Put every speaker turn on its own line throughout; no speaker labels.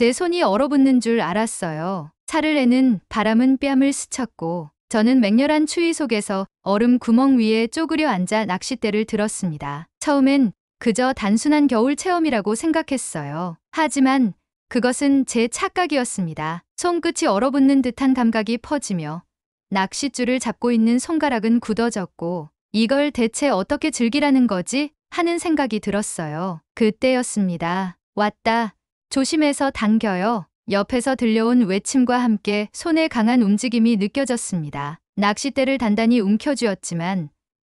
제 손이 얼어붙는 줄 알았어요. 차를 내는 바람은 뺨을 스쳤고 저는 맹렬한 추위 속에서 얼음 구멍 위에 쪼그려 앉아 낚싯대를 들었습니다. 처음엔 그저 단순한 겨울 체험이라고 생각했어요. 하지만 그것은 제 착각이었습니다. 손끝이 얼어붙는 듯한 감각이 퍼지며 낚싯줄을 잡고 있는 손가락은 굳어졌고 이걸 대체 어떻게 즐기라는 거지? 하는 생각이 들었어요. 그때였습니다. 왔다. 조심해서 당겨요. 옆에서 들려온 외침과 함께 손의 강한 움직임이 느껴졌습니다. 낚싯대를 단단히 움켜쥐었지만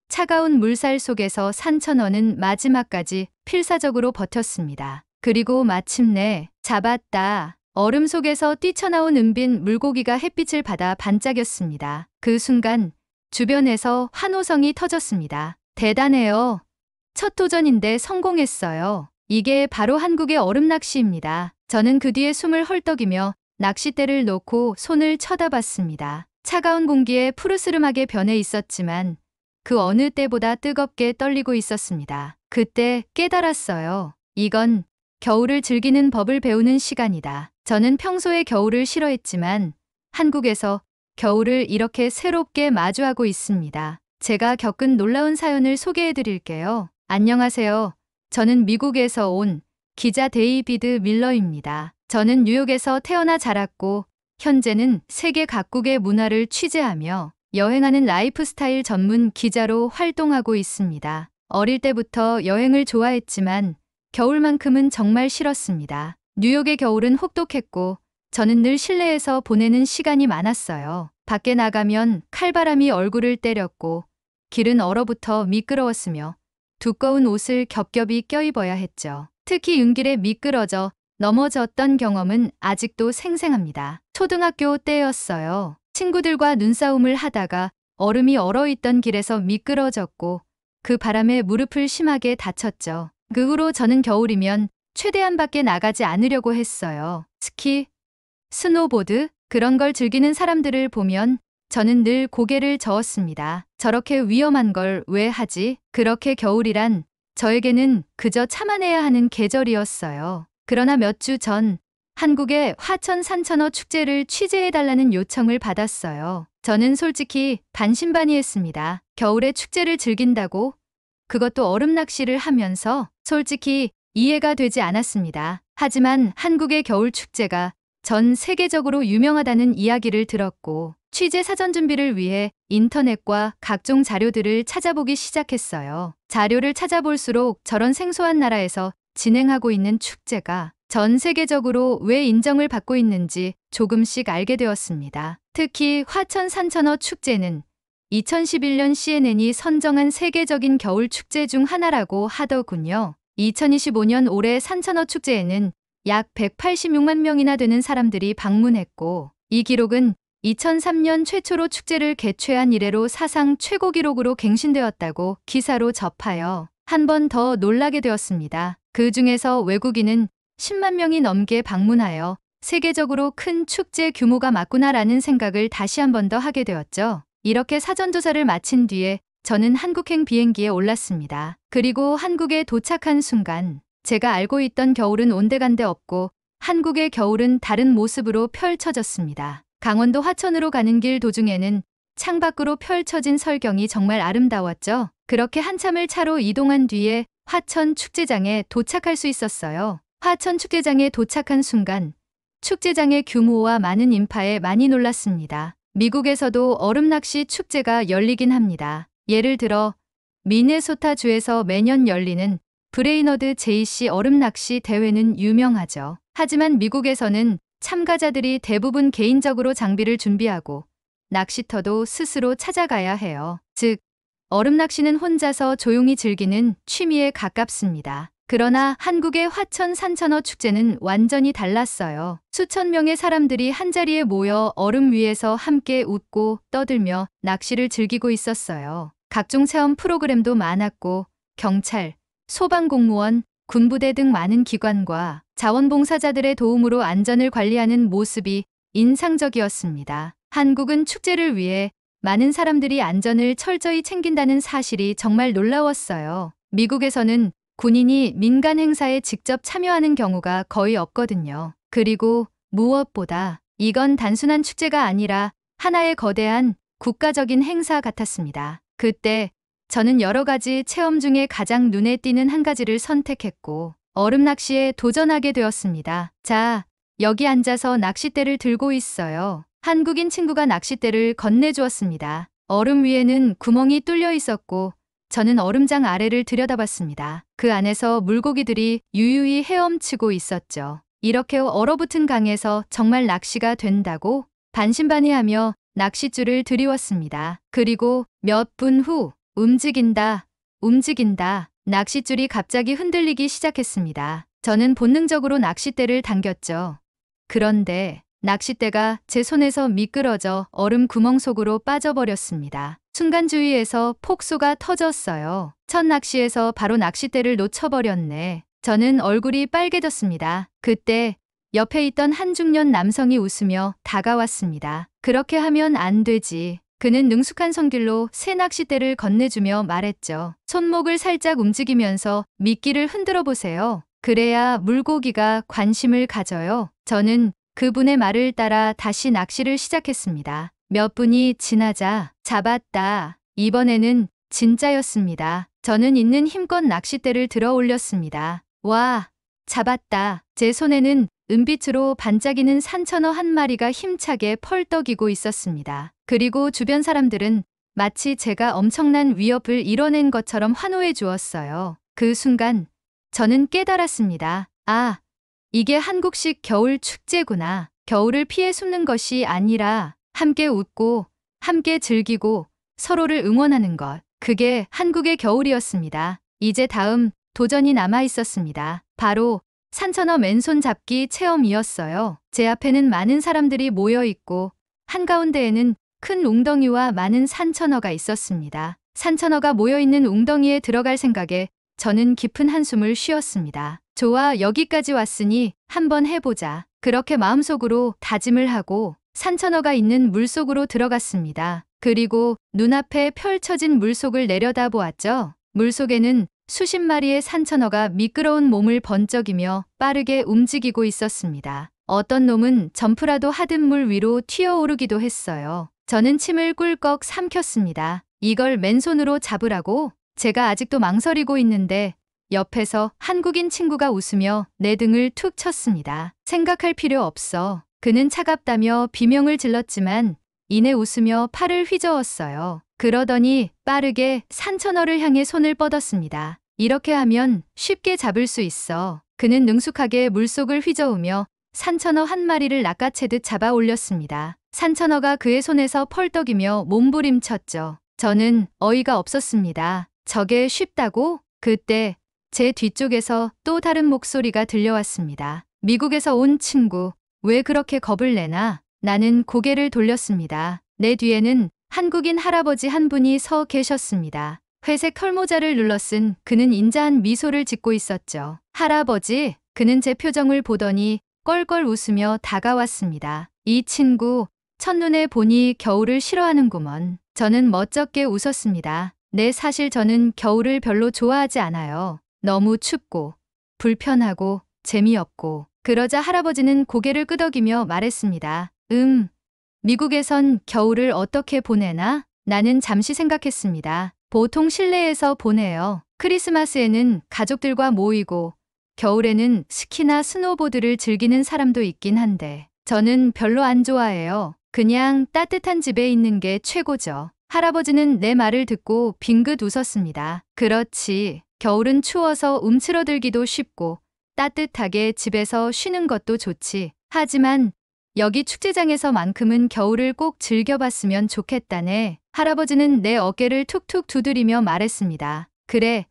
차가운 물살 속에서 산천어는 마지막까지 필사적으로 버텼습니다. 그리고 마침내 잡았다. 얼음 속에서 뛰쳐나온 은빈 물고기가 햇빛을 받아 반짝였습니다. 그 순간 주변에서 환호성이 터졌습니다. 대단해요. 첫 도전인데 성공했어요. 이게 바로 한국의 얼음 낚시입니다. 저는 그 뒤에 숨을 헐떡이며 낚싯대를 놓고 손을 쳐다봤습니다. 차가운 공기에 푸르스름하게 변해 있었지만 그 어느 때보다 뜨겁게 떨리고 있었습니다. 그때 깨달았어요. 이건 겨울을 즐기는 법을 배우는 시간이다. 저는 평소에 겨울을 싫어했지만 한국에서 겨울을 이렇게 새롭게 마주하고 있습니다. 제가 겪은 놀라운 사연을 소개해 드릴게요. 안녕하세요. 저는 미국에서 온 기자 데이비드 밀러입니다. 저는 뉴욕에서 태어나 자랐고 현재는 세계 각국의 문화를 취재하며 여행하는 라이프스타일 전문 기자로 활동하고 있습니다. 어릴 때부터 여행을 좋아했지만 겨울만큼은 정말 싫었습니다. 뉴욕의 겨울은 혹독했고 저는 늘 실내에서 보내는 시간이 많았어요. 밖에 나가면 칼바람이 얼굴을 때렸고 길은 얼어붙어 미끄러웠으며 두꺼운 옷을 겹겹이 껴입어야 했죠. 특히 윤길에 미끄러져 넘어졌던 경험은 아직도 생생합니다. 초등학교 때였어요. 친구들과 눈싸움을 하다가 얼음이 얼어있던 길에서 미끄러졌고 그 바람에 무릎을 심하게 다쳤죠. 그 후로 저는 겨울이면 최대한 밖에 나가지 않으려고 했어요. 스키, 스노보드, 그런 걸 즐기는 사람들을 보면 저는 늘 고개를 저었습니다. 저렇게 위험한 걸 왜 하지? 그렇게 겨울이란 저에게는 그저 참아내야 하는 계절이었어요. 그러나 몇 주 전 한국의 화천 산천어 축제를 취재해달라는 요청을 받았어요. 저는 솔직히 반신반의했습니다. 겨울에 축제를 즐긴다고? 그것도 얼음 낚시를 하면서? 솔직히 이해가 되지 않았습니다. 하지만 한국의 겨울 축제가 전 세계적으로 유명하다는 이야기를 들었고 취재 사전 준비를 위해 인터넷과 각종 자료들을 찾아보기 시작했어요. 자료를 찾아볼수록 저런 생소한 나라에서 진행하고 있는 축제가 전 세계적으로 왜 인정을 받고 있는지 조금씩 알게 되었습니다. 특히 화천 산천어 축제는 2011년 CNN이 선정한 세계적인 겨울 축제 중 하나라고 하더군요. 2025년 올해 산천어 축제에는 약 186만 명이나 되는 사람들이 방문했고 이 기록은 2003년 최초로 축제를 개최한 이래로 사상 최고 기록으로 갱신되었다고 기사로 접하여 한 번 더 놀라게 되었습니다. 그 중에서 외국인은 10만 명이 넘게 방문하여 세계적으로 큰 축제 규모가 맞구나라는 생각을 다시 한 번 더 하게 되었죠. 이렇게 사전조사를 마친 뒤에 저는 한국행 비행기에 올랐습니다. 그리고 한국에 도착한 순간 제가 알고 있던 겨울은 온데간데 없고 한국의 겨울은 다른 모습으로 펼쳐졌습니다. 강원도 화천으로 가는 길 도중에는 창밖으로 펼쳐진 설경이 정말 아름다웠죠. 그렇게 한참을 차로 이동한 뒤에 화천 축제장에 도착할 수 있었어요. 화천 축제장에 도착한 순간 축제장의 규모와 많은 인파에 많이 놀랐습니다. 미국에서도 얼음 낚시 축제가 열리긴 합니다. 예를 들어 미네소타주에서 매년 열리는 브레이너드 JC 얼음 낚시 대회는 유명하죠. 하지만 미국에서는 참가자들이 대부분 개인적으로 장비를 준비하고 낚시터도 스스로 찾아가야 해요. 즉, 얼음 낚시는 혼자서 조용히 즐기는 취미에 가깝습니다. 그러나 한국의 화천 산천어 축제는 완전히 달랐어요. 수천 명의 사람들이 한자리에 모여 얼음 위에서 함께 웃고 떠들며 낚시를 즐기고 있었어요. 각종 체험 프로그램도 많았고 경찰, 소방공무원, 군부대 등 많은 기관과 자원봉사자들의 도움으로 안전을 관리하는 모습이 인상적이었습니다. 한국은 축제를 위해 많은 사람들이 안전을 철저히 챙긴다는 사실이 정말 놀라웠어요. 미국에서는 군인이 민간 행사에 직접 참여하는 경우가 거의 없거든요. 그리고 무엇보다 이건 단순한 축제가 아니라 하나의 거대한 국가적인 행사 같았습니다. 그때 저는 여러 가지 체험 중에 가장 눈에 띄는 한 가지를 선택했고 얼음 낚시에 도전하게 되었습니다. 자, 여기 앉아서 낚싯대를 들고 있어요. 한국인 친구가 낚싯대를 건네주었습니다. 얼음 위에는 구멍이 뚫려 있었고 저는 얼음장 아래를 들여다봤습니다. 그 안에서 물고기들이 유유히 헤엄치고 있었죠. 이렇게 얼어붙은 강에서 정말 낚시가 된다고 반신반의하며 낚싯줄을 들이웠습니다. 그리고 몇 분 후 움직인다, 움직인다. 낚싯줄이 갑자기 흔들리기 시작했습니다. 저는 본능적으로 낚싯대를 당겼죠. 그런데 낚싯대가 제 손에서 미끄러져 얼음 구멍 속으로 빠져버렸습니다. 순간 주위에서 폭소가 터졌어요. 첫 낚시에서 바로 낚싯대를 놓쳐버렸네. 저는 얼굴이 빨개졌습니다. 그때 옆에 있던 한 중년 남성이 웃으며 다가왔습니다. 그렇게 하면 안 되지. 그는 능숙한 손길로 새 낚싯대를 건네주며 말했죠. 손목을 살짝 움직이면서 미끼를 흔들어 보세요. 그래야 물고기가 관심을 가져요. 저는 그분의 말을 따라 다시 낚시를 시작했습니다. 몇 분이 지나자 잡았다. 이번에는 진짜였습니다. 저는 있는 힘껏 낚싯대를 들어 올렸습니다. 와, 잡았다. 제 손에는 은빛으로 반짝이는 산천어 한 마리가 힘차게 펄떡이고 있었습니다. 그리고 주변 사람들은 마치 제가 엄청난 위협을 이뤄낸 것처럼 환호해 주었어요. 그 순간 저는 깨달았습니다. 아, 이게 한국식 겨울 축제구나. 겨울을 피해 숨는 것이 아니라 함께 웃고 함께 즐기고 서로를 응원하는 것. 그게 한국의 겨울이었습니다. 이제 다음 도전이 남아 있었습니다. 바로 산천어 맨손 잡기 체험이었어요. 제 앞에는 많은 사람들이 모여 있고 한가운데에는 큰 웅덩이와 많은 산천어가 있었습니다. 산천어가 모여있는 웅덩이에 들어갈 생각에 저는 깊은 한숨을 쉬었습니다. 좋아, 여기까지 왔으니 한번 해보자. 그렇게 마음속으로 다짐을 하고 산천어가 있는 물속으로 들어갔습니다. 그리고 눈앞에 펼쳐진 물속을 내려다보았죠. 물속에는 수십 마리의 산천어가 미끄러운 몸을 번쩍이며 빠르게 움직이고 있었습니다. 어떤 놈은 점프라도 하듯 물 위로 튀어오르기도 했어요. 저는 침을 꿀꺽 삼켰습니다. 이걸 맨손으로 잡으라고? 제가 아직도 망설이고 있는데 옆에서 한국인 친구가 웃으며 내 등을 툭 쳤습니다. 생각할 필요 없어. 그는 차갑다며 비명을 질렀지만 이내 웃으며 팔을 휘저었어요. 그러더니 빠르게 산천어를 향해 손을 뻗었습니다. 이렇게 하면 쉽게 잡을 수 있어. 그는 능숙하게 물속을 휘저으며 산천어 한 마리를 낚아채듯 잡아 올렸습니다. 산천어가 그의 손에서 펄떡이며 몸부림쳤죠. 저는 어이가 없었습니다. 저게 쉽다고? 그때 제 뒤쪽에서 또 다른 목소리가 들려왔습니다. 미국에서 온 친구, 왜 그렇게 겁을 내나? 나는 고개를 돌렸습니다. 내 뒤에는 한국인 할아버지 한 분이 서 계셨습니다. 회색 털모자를 눌러쓴 그는 인자한 미소를 짓고 있었죠. 할아버지, 그는 제 표정을 보더니 껄껄 웃으며 다가왔습니다. 이 친구, 첫눈에 보니 겨울을 싫어하는구먼. 저는 멋쩍게 웃었습니다. 네, 사실 저는 겨울을 별로 좋아하지 않아요. 너무 춥고, 불편하고, 재미없고. 그러자 할아버지는 고개를 끄덕이며 말했습니다. 미국에선 겨울을 어떻게 보내나? 나는 잠시 생각했습니다. 보통 실내에서 보내요. 크리스마스에는 가족들과 모이고, 겨울에는 스키나 스노보드를 즐기는 사람도 있긴 한데, 저는 별로 안 좋아해요. 그냥 따뜻한 집에 있는 게 최고죠. 할아버지는 내 말을 듣고 빙긋 웃었습니다. 그렇지. 겨울은 추워서 움츠러들기도 쉽고 따뜻하게 집에서 쉬는 것도 좋지. 하지만 여기 축제장에서만큼은 겨울을 꼭 즐겨봤으면 좋겠다네. 할아버지는 내 어깨를 툭툭 두드리며 말했습니다. 그래,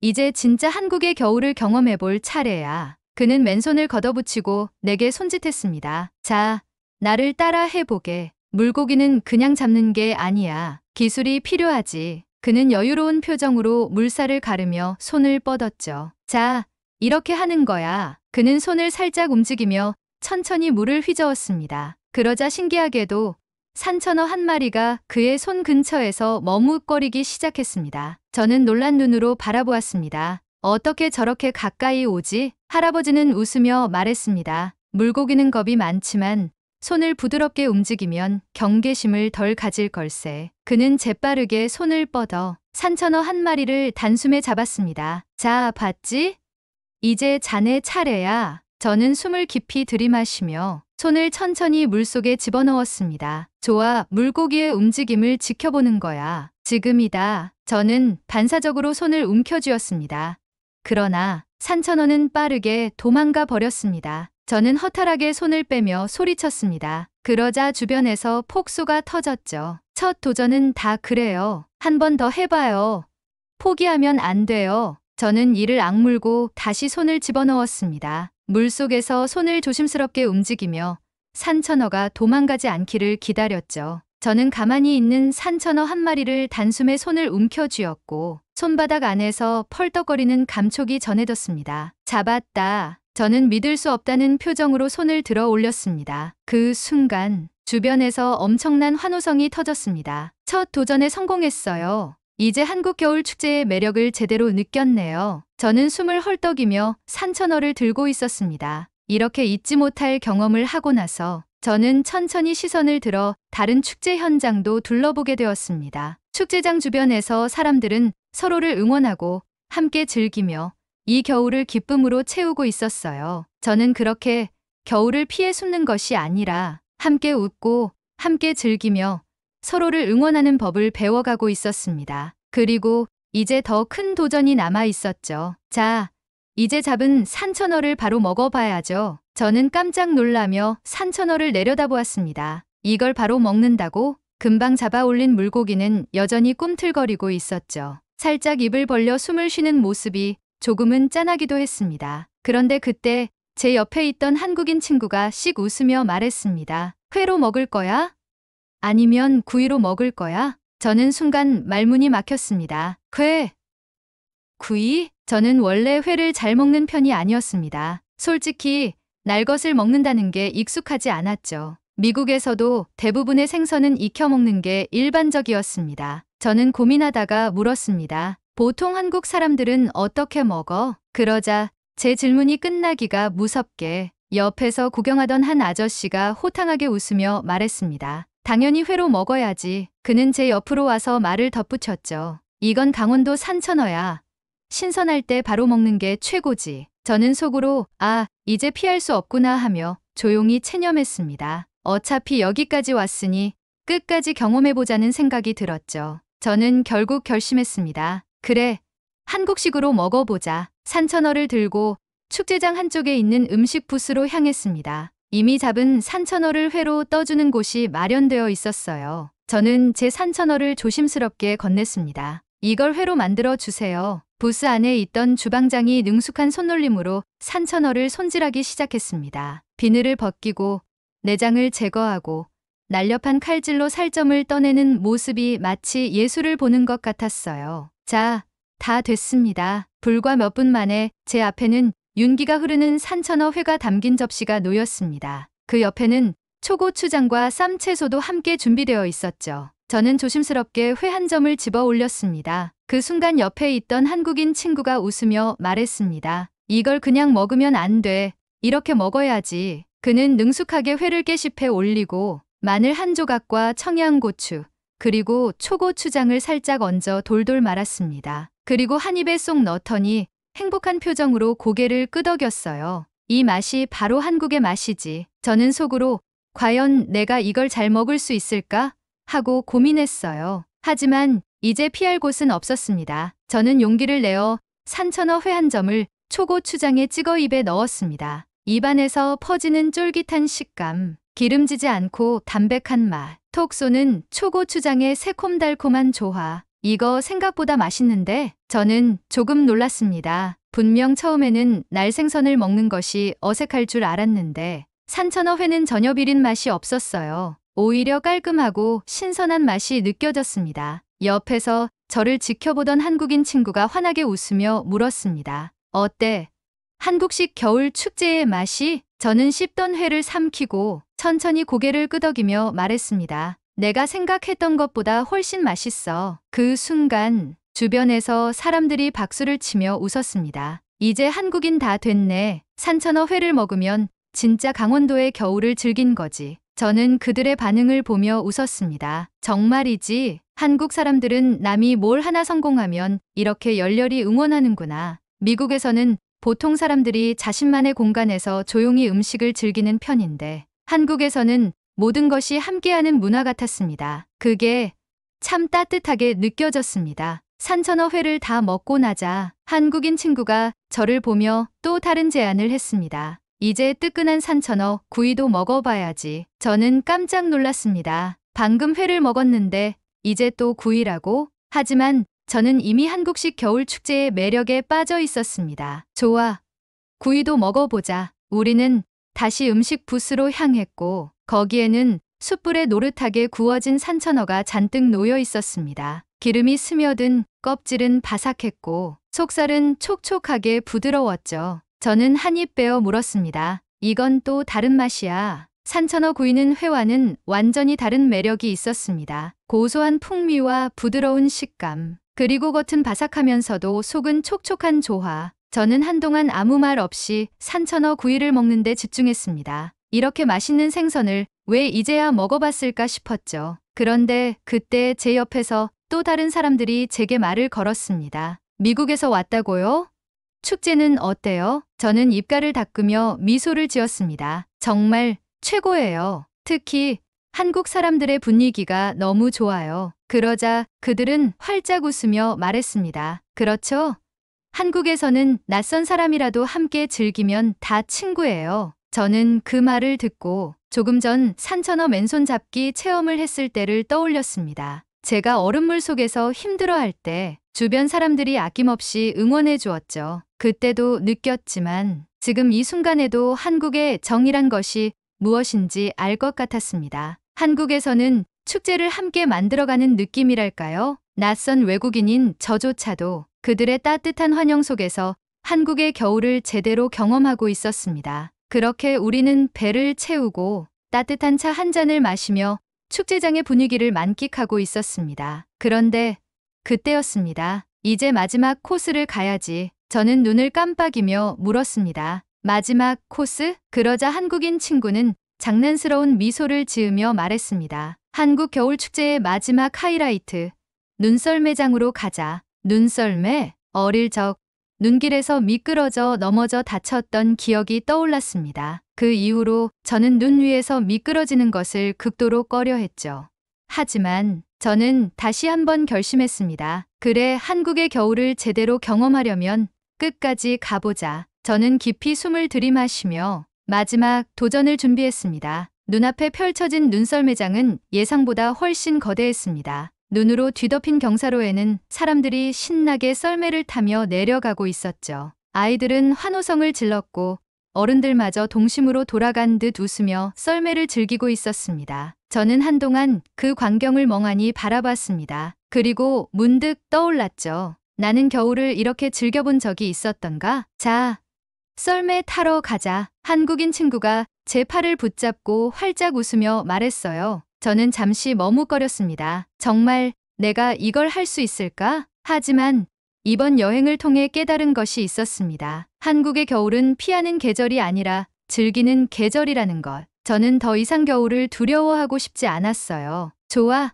이제 진짜 한국의 겨울을 경험해볼 차례야. 그는 맨손을 걷어붙이고 내게 손짓했습니다. 자, 나를 따라 해보게. 물고기는 그냥 잡는 게 아니야. 기술이 필요하지. 그는 여유로운 표정으로 물살을 가르며 손을 뻗었죠. 자, 이렇게 하는 거야. 그는 손을 살짝 움직이며 천천히 물을 휘저었습니다. 그러자 신기하게도 산천어 한 마리가 그의 손 근처에서 머뭇거리기 시작했습니다. 저는 놀란 눈으로 바라보았습니다. 어떻게 저렇게 가까이 오지? 할아버지는 웃으며 말했습니다. 물고기는 겁이 많지만 손을 부드럽게 움직이면 경계심을 덜 가질 걸세. 그는 재빠르게 손을 뻗어 산천어 한 마리를 단숨에 잡았습니다. 자, 봤지? 이제 자네 차례야. 저는 숨을 깊이 들이마시며 손을 천천히 물속에 집어넣었습니다. 좋아, 물고기의 움직임을 지켜보는 거야. 지금이다. 저는 반사적으로 손을 움켜쥐었습니다. 그러나 산천어는 빠르게 도망가 버렸습니다. 저는 허탈하게 손을 빼며 소리쳤습니다. 그러자 주변에서 폭소가 터졌죠. 첫 도전은 다 그래요. 한 번 더 해봐요. 포기하면 안 돼요. 저는 이를 악물고 다시 손을 집어넣었습니다. 물속에서 손을 조심스럽게 움직이며 산천어가 도망가지 않기를 기다렸죠. 저는 가만히 있는 산천어 한 마리를 단숨에 손을 움켜쥐었고 손바닥 안에서 펄떡거리는 감촉이 전해졌습니다. 잡았다. 저는 믿을 수 없다는 표정으로 손을 들어 올렸습니다. 그 순간 주변에서 엄청난 환호성이 터졌습니다. 첫 도전에 성공했어요. 이제 한국 겨울 축제의 매력을 제대로 느꼈네요. 저는 숨을 헐떡이며 산천어를 들고 있었습니다. 이렇게 잊지 못할 경험을 하고 나서 저는 천천히 시선을 들어 다른 축제 현장도 둘러보게 되었습니다. 축제장 주변에서 사람들은 서로를 응원하고 함께 즐기며 이 겨울을 기쁨으로 채우고 있었어요. 저는 그렇게 겨울을 피해 숨는 것이 아니라 함께 웃고 함께 즐기며 서로를 응원하는 법을 배워가고 있었습니다. 그리고 이제 더 큰 도전이 남아 있었죠. 자, 이제 잡은 산천어를 바로 먹어봐야죠. 저는 깜짝 놀라며 산천어를 내려다보았습니다. 이걸 바로 먹는다고? 금방 잡아 올린 물고기는 여전히 꿈틀거리고 있었죠. 살짝 입을 벌려 숨을 쉬는 모습이 조금은 짠하기도 했습니다. 그런데 그때 제 옆에 있던 한국인 친구가 씩 웃으며 말했습니다. 회로 먹을 거야? 아니면 구이로 먹을 거야? 저는 순간 말문이 막혔습니다. 회? 구이? 저는 원래 회를 잘 먹는 편이 아니었습니다. 솔직히 날 것을 먹는다는 게 익숙하지 않았죠. 미국에서도 대부분의 생선은 익혀 먹는 게 일반적이었습니다. 저는 고민하다가 물었습니다. 보통 한국 사람들은 어떻게 먹어? 그러자 제 질문이 끝나기가 무섭게 옆에서 구경하던 한 아저씨가 호탕하게 웃으며 말했습니다. 당연히 회로 먹어야지. 그는 제 옆으로 와서 말을 덧붙였죠. 이건 강원도 산천어야. 신선할 때 바로 먹는 게 최고지. 저는 속으로 아, 이제 피할 수 없구나 하며 조용히 체념했습니다. 어차피 여기까지 왔으니 끝까지 경험해보자는 생각이 들었죠. 저는 결국 결심했습니다. 그래, 한국식으로 먹어보자. 산천어를 들고 축제장 한쪽에 있는 음식 부스로 향했습니다. 이미 잡은 산천어를 회로 떠주는 곳이 마련되어 있었어요. 저는 제 산천어를 조심스럽게 건넸습니다. 이걸 회로 만들어 주세요. 부스 안에 있던 주방장이 능숙한 손놀림으로 산천어를 손질하기 시작했습니다. 비늘을 벗기고 내장을 제거하고 날렵한 칼질로 살점을 떠내는 모습이 마치 예술을 보는 것 같았어요. 자, 다 됐습니다. 불과 몇 분 만에 제 앞에는 윤기가 흐르는 산천어 회가 담긴 접시가 놓였습니다. 그 옆에는 초고추장과 쌈채소도 함께 준비되어 있었죠. 저는 조심스럽게 회 한 점을 집어 올렸습니다. 그 순간 옆에 있던 한국인 친구가 웃으며 말했습니다. 이걸 그냥 먹으면 안 돼. 이렇게 먹어야지. 그는 능숙하게 회를 깨씹해 올리고 마늘 한 조각과 청양고추, 그리고 초고추장을 살짝 얹어 돌돌 말았습니다. 그리고 한 입에 쏙 넣더니 행복한 표정으로 고개를 끄덕였어요. 이 맛이 바로 한국의 맛이지. 저는 속으로 과연 내가 이걸 잘 먹을 수 있을까? 하고 고민했어요. 하지만 이제 피할 곳은 없었습니다. 저는 용기를 내어 산천어 회 한 점을 초고추장에 찍어 입에 넣었습니다. 입안에서 퍼지는 쫄깃한 식감, 기름지지 않고 담백한 맛, 톡 쏘는 초고추장의 새콤달콤한 조화. 이거 생각보다 맛있는데? 저는 조금 놀랐습니다. 분명 처음에는 날생선을 먹는 것이 어색할 줄 알았는데 산천어 회는 전혀 비린 맛이 없었어요. 오히려 깔끔하고 신선한 맛이 느껴졌습니다. 옆에서 저를 지켜보던 한국인 친구가 환하게 웃으며 물었습니다. 어때? 한국식 겨울 축제의 맛이? 저는 씹던 회를 삼키고 천천히 고개를 끄덕이며 말했습니다. 내가 생각했던 것보다 훨씬 맛있어. 그 순간 주변에서 사람들이 박수를 치며 웃었습니다. 이제 한국인 다 됐네. 산천어 회를 먹으면 진짜 강원도의 겨울을 즐긴 거지. 저는 그들의 반응을 보며 웃었습니다. 정말이지. 한국 사람들은 남이 뭘 하나 성공하면 이렇게 열렬히 응원하는구나. 미국에서는 보통 사람들이 자신만의 공간에서 조용히 음식을 즐기는 편인데 한국에서는 모든 것이 함께하는 문화 같았습니다. 그게 참 따뜻하게 느껴졌습니다. 산천어 회를 다 먹고 나자 한국인 친구가 저를 보며 또 다른 제안을 했습니다. 이제 뜨끈한 산천어 구이도 먹어봐야지. 저는 깜짝 놀랐습니다. 방금 회를 먹었는데 이제 또 구이라고? 하지만 저는 이미 한국식 겨울 축제의 매력에 빠져 있었습니다. 좋아. 구이도 먹어보자. 우리는 다시 음식 부스로 향했고 거기에는 숯불에 노릇하게 구워진 산천어가 잔뜩 놓여 있었습니다. 기름이 스며든 껍질은 바삭했고 속살은 촉촉하게 부드러웠죠. 저는 한 입 베어 물었습니다. 이건 또 다른 맛이야. 산천어 구이는 회와는 완전히 다른 매력이 있었습니다. 고소한 풍미와 부드러운 식감, 그리고 겉은 바삭하면서도 속은 촉촉한 조화. 저는 한동안 아무 말 없이 산천어 구이를 먹는데 집중했습니다. 이렇게 맛있는 생선을 왜 이제야 먹어봤을까 싶었죠. 그런데 그때 제 옆에서 또 다른 사람들이 제게 말을 걸었습니다. 미국에서 왔다고요? 축제는 어때요? 저는 입가를 닦으며 미소를 지었습니다. 정말 최고예요. 특히 한국 사람들의 분위기가 너무 좋아요. 그러자 그들은 활짝 웃으며 말했습니다. 그렇죠? 한국에서는 낯선 사람이라도 함께 즐기면 다 친구예요. 저는 그 말을 듣고 조금 전 산천어 맨손 잡기 체험을 했을 때를 떠올렸습니다. 제가 얼음물 속에서 힘들어할 때 주변 사람들이 아낌없이 응원해 주었죠. 그때도 느꼈지만 지금 이 순간에도 한국의 정이란 것이 무엇인지 알 것 같았습니다. 한국에서는 축제를 함께 만들어가는 느낌이랄까요? 낯선 외국인인 저조차도 그들의 따뜻한 환영 속에서 한국의 겨울을 제대로 경험하고 있었습니다. 그렇게 우리는 배를 채우고 따뜻한 차 한 잔을 마시며 축제장의 분위기를 만끽하고 있었습니다. 그런데 그때였습니다. 이제 마지막 코스를 가야지. 저는 눈을 깜빡이며 물었습니다. 마지막 코스? 그러자 한국인 친구는 장난스러운 미소를 지으며 말했습니다. 한국 겨울 축제의 마지막 하이라이트. 눈썰매장으로 가자. 눈썰매? 어릴 적 눈길에서 미끄러져 넘어져 다쳤던 기억이 떠올랐습니다. 그 이후로 저는 눈 위에서 미끄러지는 것을 극도로 꺼려했죠. 하지만 저는 다시 한번 결심했습니다. 그래, 한국의 겨울을 제대로 경험하려면 끝까지 가보자. 저는 깊이 숨을 들이마시며 마지막 도전을 준비했습니다. 눈앞에 펼쳐진 눈썰매장은 예상보다 훨씬 거대했습니다. 눈으로 뒤덮인 경사로에는 사람들이 신나게 썰매를 타며 내려가고 있었죠. 아이들은 환호성을 질렀고 어른들마저 동심으로 돌아간 듯 웃으며 썰매를 즐기고 있었습니다. 저는 한동안 그 광경을 멍하니 바라봤습니다. 그리고 문득 떠올랐죠. 나는 겨울을 이렇게 즐겨본 적이 있었던가? 자, 썰매 타러 가자. 한국인 친구가 제 팔을 붙잡고 활짝 웃으며 말했어요. 저는 잠시 머뭇거렸습니다. 정말 내가 이걸 할 수 있을까? 하지만 이번 여행을 통해 깨달은 것이 있었습니다. 한국의 겨울은 피하는 계절이 아니라 즐기는 계절이라는 것. 저는 더 이상 겨울을 두려워하고 싶지 않았어요. 좋아,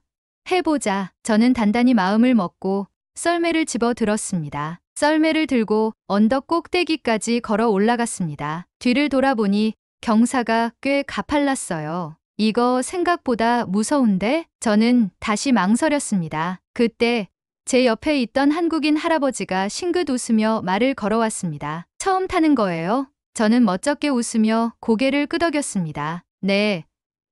해보자. 저는 단단히 마음을 먹고 썰매를 집어 들었습니다. 썰매를 들고 언덕 꼭대기까지 걸어 올라갔습니다. 뒤를 돌아보니 경사가 꽤 가팔랐어요. 이거 생각보다 무서운데? 저는 다시 망설였습니다. 그때 제 옆에 있던 한국인 할아버지가 싱긋 웃으며 말을 걸어왔습니다. 처음 타는 거예요? 저는 멋쩍게 웃으며 고개를 끄덕였습니다. 네.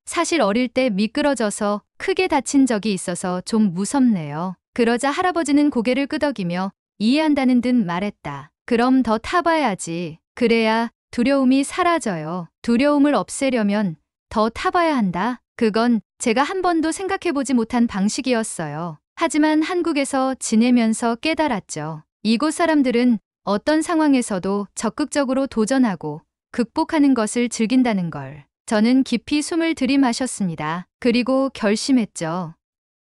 사실 어릴 때 미끄러져서 크게 다친 적이 있어서 좀 무섭네요. 그러자 할아버지는 고개를 끄덕이며 이해한다는 듯 말했다. 그럼 더 타봐야지. 그래야 두려움이 사라져요. 두려움을 없애려면 더 타봐야 한다. 그건 제가 한 번도 생각해보지 못한 방식이었어요. 하지만 한국에서 지내면서 깨달았죠. 이곳 사람들은 어떤 상황에서도 적극적으로 도전하고 극복하는 것을 즐긴다는 걸. 저는 깊이 숨을 들이마셨습니다. 그리고 결심했죠.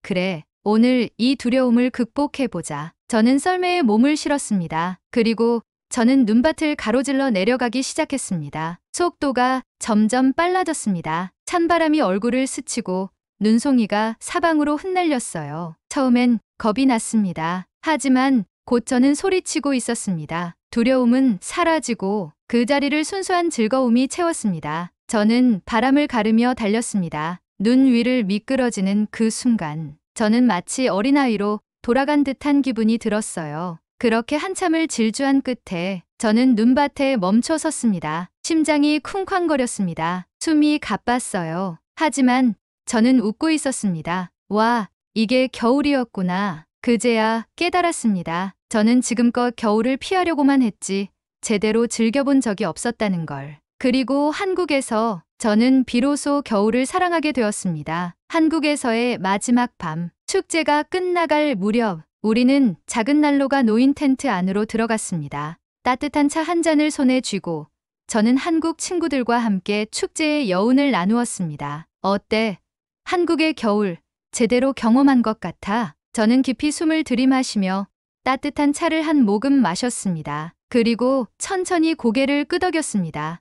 그래, 오늘 이 두려움을 극복해보자. 저는 썰매에 몸을 실었습니다. 그리고 저는 눈밭을 가로질러 내려가기 시작했습니다. 속도가 점점 빨라졌습니다. 찬바람이 얼굴을 스치고 눈송이가 사방으로 흩날렸어요. 처음엔 겁이 났습니다. 하지만 곧 저는 소리치고 있었습니다. 두려움은 사라지고 그 자리를 순수한 즐거움이 채웠습니다. 저는 바람을 가르며 달렸습니다. 눈 위를 미끄러지는 그 순간, 저는 마치 어린아이로 돌아간 듯한 기분이 들었어요. 그렇게 한참을 질주한 끝에 저는 눈밭에 멈춰 섰습니다. 심장이 쿵쾅거렸습니다. 숨이 가빴어요. 하지만 저는 웃고 있었습니다. 와, 이게 겨울이었구나. 그제야 깨달았습니다. 저는 지금껏 겨울을 피하려고만 했지 제대로 즐겨본 적이 없었다는 걸. 그리고 한국에서 저는 비로소 겨울을 사랑하게 되었습니다. 한국에서의 마지막 밤, 축제가 끝나갈 무렵 우리는 작은 난로가 놓인 텐트 안으로 들어갔습니다. 따뜻한 차 한 잔을 손에 쥐고 저는 한국 친구들과 함께 축제의 여운을 나누었습니다. 어때? 한국의 겨울 제대로 경험한 것 같아? 저는 깊이 숨을 들이마시며 따뜻한 차를 한 모금 마셨습니다. 그리고 천천히 고개를 끄덕였습니다.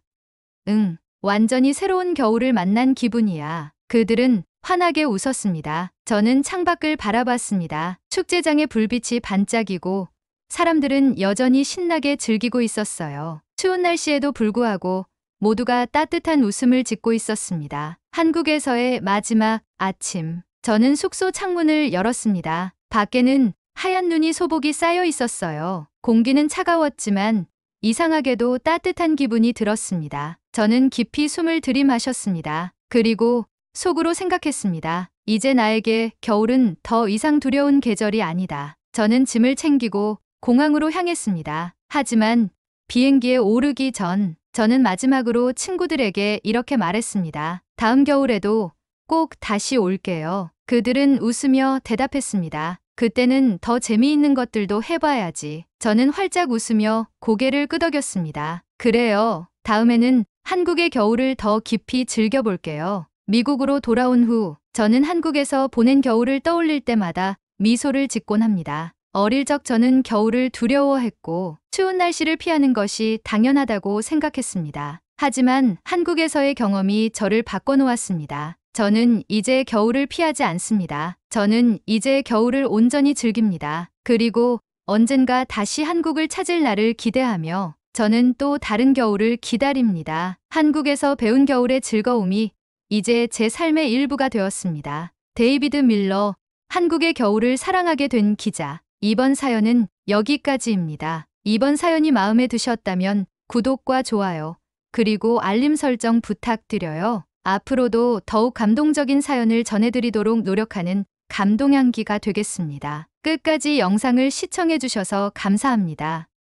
응, 완전히 새로운 겨울을 만난 기분이야. 그들은 환하게 웃었습니다. 저는 창밖을 바라봤습니다. 축제장의 불빛이 반짝이고 사람들은 여전히 신나게 즐기고 있었어요. 추운 날씨에도 불구하고 모두가 따뜻한 웃음을 짓고 있었습니다. 한국에서의 마지막 아침, 저는 숙소 창문을 열었습니다. 밖에는 하얀 눈이 소복이 쌓여 있었어요. 공기는 차가웠지만 이상하게도 따뜻한 기분이 들었습니다. 저는 깊이 숨을 들이마셨습니다. 그리고 속으로 생각했습니다. 이제 나에게 겨울은 더 이상 두려운 계절이 아니다. 저는 짐을 챙기고 공항으로 향했습니다. 하지만 비행기에 오르기 전 저는 마지막으로 친구들에게 이렇게 말했습니다. 다음 겨울에도 꼭 다시 올게요. 그들은 웃으며 대답했습니다. 그때는 더 재미있는 것들도 해봐야지. 저는 활짝 웃으며 고개를 끄덕였습니다. 그래요. 다음에는 한국의 겨울을 더 깊이 즐겨볼게요. 미국으로 돌아온 후 저는 한국에서 보낸 겨울을 떠올릴 때마다 미소를 짓곤 합니다. 어릴 적 저는 겨울을 두려워했고 추운 날씨를 피하는 것이 당연하다고 생각했습니다. 하지만 한국에서의 경험이 저를 바꿔놓았습니다. 저는 이제 겨울을 피하지 않습니다. 저는 이제 겨울을 온전히 즐깁니다. 그리고 언젠가 다시 한국을 찾을 날을 기대하며 저는 또 다른 겨울을 기다립니다. 한국에서 배운 겨울의 즐거움이 이제 제 삶의 일부가 되었습니다. 데이비드 밀러, 한국의 겨울을 사랑하게 된 기자. 이번 사연은 여기까지입니다. 이번 사연이 마음에 드셨다면 구독과 좋아요, 그리고 알림 설정 부탁드려요. 앞으로도 더욱 감동적인 사연을 전해드리도록 노력하는 감동향기가 되겠습니다. 끝까지 영상을 시청해주셔서 감사합니다.